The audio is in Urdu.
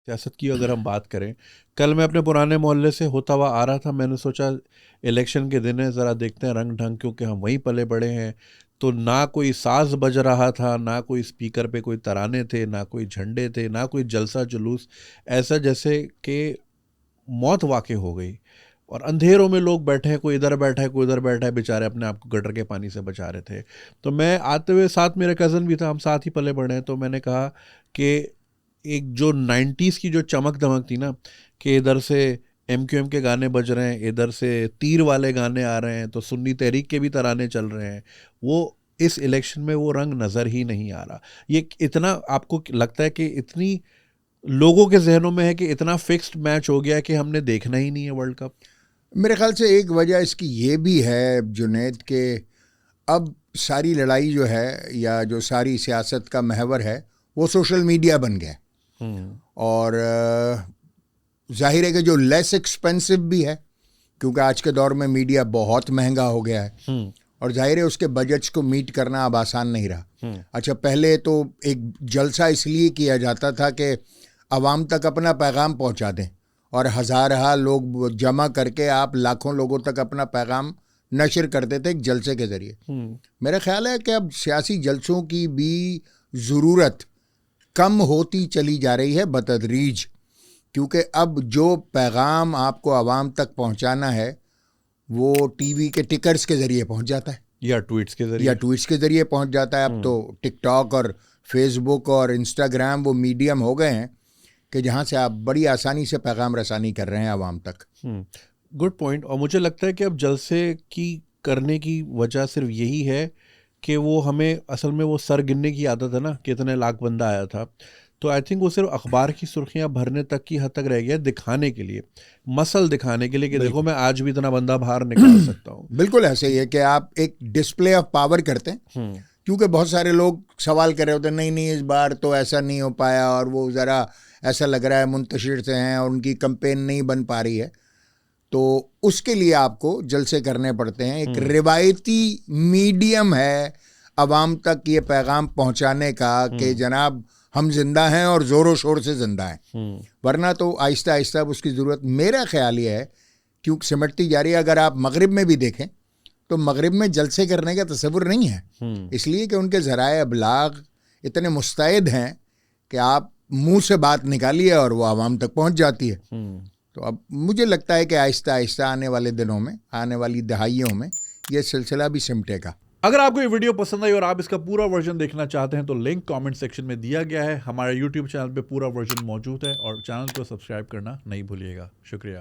سیاست کی اگر ہم بات کریں، کل میں اپنے پرانے محلے سے ہوتا ہوا آ رہا تھا، میں نے سوچا الیکشن کے دن ہے، ذرا دیکھتے ہیں رنگ ڈھنگ، کیونکہ ہم وہیں پلے بڑے ہیں. تو نہ کوئی ساز بج رہا تھا، نہ کوئی اسپیکر پہ کوئی ترانے تھے، نہ کوئی جھنڈے تھے، نہ کوئی جلسہ جلوس، ایسا جیسے کہ موت واقع ہو گئی. اور اندھیروں میں لوگ بیٹھے ہیں، کوئی ادھر بیٹھا ہے، کوئی ادھر بیٹھا ہے، بیچارے اپنے آپ کو گٹر کے پانی سے بچا رہے تھے. تو میں آتے ہوئے ساتھ میرے کزن بھی تھا، ہم ساتھ ہی پلے بڑے ہیں، تو میں نے کہا کہ ایک جو 90s کی جو چمک دمک تھی نا، کہ ادھر سے ایم کیو ایم کے گانے بج رہے ہیں، ادھر سے تیر والے گانے آ رہے ہیں، تو سنی تحریک کے بھی ترانے چل رہے ہیں، وہ اس الیکشن میں وہ رنگ نظر ہی نہیں آ رہا. یہ اتنا آپ کو لگتا ہے کہ اتنی لوگوں کے ذہنوں میں ہے کہ اتنا فکسڈ میچ ہو گیا کہ ہم نے دیکھنا ہی نہیں ہے ورلڈ کپ؟ میرے خیال سے ایک وجہ اس کی یہ بھی ہے جنید کہ اب ساری لڑائی جو ہے یا جو ساری سیاست کا محور ہے وہ سوشل میڈیا بن گیا. اور ظاہر ہے کہ جو لیس ایکسپینسو بھی ہے، کیونکہ آج کے دور میں میڈیا بہت مہنگا ہو گیا ہے، اور ظاہر ہے اس کے بجٹس کو میٹ کرنا اب آسان نہیں رہا. اچھا، پہلے تو ایک جلسہ اس لیے کیا جاتا تھا کہ عوام تک اپنا پیغام پہنچا دیں، اور ہزارہ لوگ جمع کر کے آپ لاکھوں لوگوں تک اپنا پیغام نشر کرتے تھے ایک جلسے کے ذریعے. میرا خیال ہے کہ اب سیاسی جلسوں کی بھی ضرورت کم ہوتی چلی جا رہی ہے بتدریج، کیونکہ اب جو پیغام آپ کو عوام تک پہنچانا ہے وہ ٹی وی کے ٹکرز کے ذریعے پہنچ جاتا ہے، یا ٹویٹس کے ذریعے پہنچ جاتا ہے. اب تو ٹک ٹاک اور فیس بک اور انسٹاگرام وہ میڈیم ہو گئے ہیں کہ جہاں سے آپ بڑی آسانی سے پیغام رسانی کر رہے ہیں عوام تک. Good point. اور مجھے لگتا ہے کہ اب جلسے کی کرنے کی وجہ صرف یہی ہے کہ وہ ہمیں اصل میں وہ سر گننے کی عادت ہے نا، کتنے لاکھ بندہ آیا تھا، تو آئی تھنک وہ صرف اخبار کی سرخیاں بھرنے تک کی حد تک رہ گیا، دکھانے کے لیے، مسل دکھانے کے لیے کہ دیکھو میں آج بھی اتنا بندہ باہر نکال سکتا ہوں. بالکل ایسے ہی ہے کہ آپ ایک ڈسپلے آف پاور کرتے ہیں، کیونکہ بہت سارے لوگ سوال کر رہے ہوتے ہیں نہیں اس بار تو ایسا نہیں ہو پایا، اور وہ ذرا ایسا لگ رہا ہے منتشر سے ہیں اور ان کی کمپین نہیں بن پا رہی ہے. تو اس کے لیے آپ کو جلسے کرنے پڑتے ہیں. ایک روایتی میڈیم ہے عوام تک یہ پیغام پہنچانے کا کہ جناب ہم زندہ ہیں اور زور و شور سے زندہ ہیں، ورنہ تو آہستہ آہستہ اس کی ضرورت میرا خیال یہ ہے کیونکہ سمٹتی جا رہی ہے. اگر آپ مغرب میں بھی دیکھیں تو مغرب میں جلسے کرنے کا تصور نہیں ہے، اس لیے کہ ان کے ذرائع ابلاغ اتنے مستعد ہیں کہ آپ منہ سے بات نکالیے اور وہ عوام تک پہنچ جاتی ہے. تو اب مجھے لگتا ہے کہ آہستہ آہستہ آنے والے دنوں میں، آنے والی دہائیوں میں یہ سلسلہ بھی سمٹے گا. اگر آپ کو یہ ویڈیو پسند آئی اور آپ اس کا پورا ورژن دیکھنا چاہتے ہیں تو لنک کامنٹ سیکشن میں دیا گیا ہے. ہمارے یوٹیوب چینل پہ پورا ورژن موجود ہے، اور چینل کو سبسکرائب کرنا نہیں بھولیے گا. شکریہ.